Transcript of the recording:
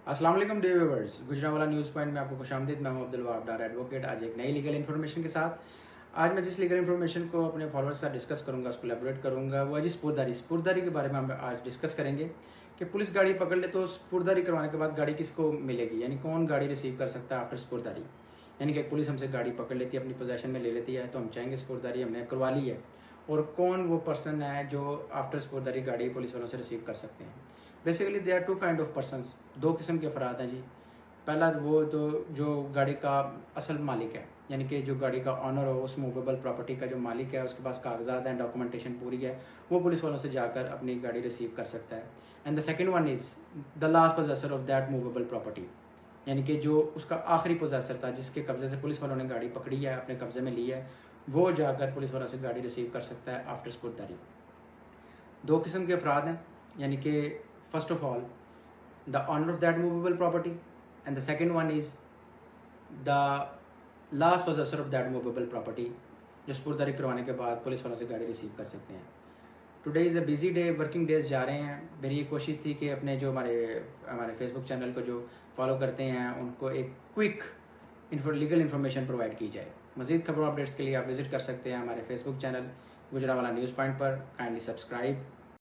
अस्सलाम वालेकुम day viewers, Gujranwala news point में आपको खुशामदीद। मैं हूं अब्दुल वहाब डार एडवोकेट। आज एक नई लीगल इन्फॉर्मेशन के साथ आज मैं जिस लीगल इन्फॉर्मेशन को अपने फॉलोअर्स के साथ डिस्कस करूंगा, उसको एलैबोरेट करूंगा, वो है जी स्पुर्दारी के बारे में हम आज डिस्कस करेंगे कि पुलिस गाड़ी पकड़ ले तो स्पुर्दारी करवाने के बाद गाड़ी किसको मिलेगी, यानी कौन गाड़ी रिसीव कर सकता है आफ्टर स्पुर्दारी। यानी कि पुलिस हमसे गाड़ी पकड़ लेती है, अपनी पोजेशन में ले लेती है, तो हम चाहेंगे स्पुर्दारी हमने करवा ली है, और कौन वो पर्सन है जो आफ्टर स्पुर्दारी गाड़ी पुलिस वालों से रिसीव कर सकते हैं। Basically they are two kind of persons, दो किस्म के अफराद हैं जी। पहला वो तो जो गाड़ी का असल मालिक है, यानी कि जो गाड़ी का ऑनर हो, उस मूवेबल प्रॉपर्टी का जो मालिक है, उसके पास कागजात हैं, डॉक्यूमेंटेशन पूरी है, वो पुलिस वालों से जाकर अपनी गाड़ी रिसीव कर सकता है। And the second one is the last possessor of that movable property, यानी कि जो उसका आखिरी पोजेसर था, जिसके कब्जे से पुलिस वालों ने गाड़ी पकड़ी है, अपने कब्जे में ली है, वो जाकर पुलिस वालों से गाड़ी रिसीव कर सकता है आफ्टर स्पुर्दारी। दो किस्म के अफराद हैं, यानी कि first of all the owner of that movable property, and the second one is the last possessor of that movable property, जो स्पुर्दारी करवाने के बाद पुलिस वालों से गाड़ी रिसीव कर सकते हैं। Today is a busy day, working days जा रहे हैं। मेरी ये कोशिश थी कि अपने जो हमारे फेसबुक चैनल को जो फॉलो करते हैं उनको एक क्विक लीगल इन्फॉर्मेशन प्रोवाइड की जाए। मज़ीद खबरों अपडेट्स के लिए आप विजिट कर सकते हैं हमारे Facebook channel Gujranwala news point पर। Kindly subscribe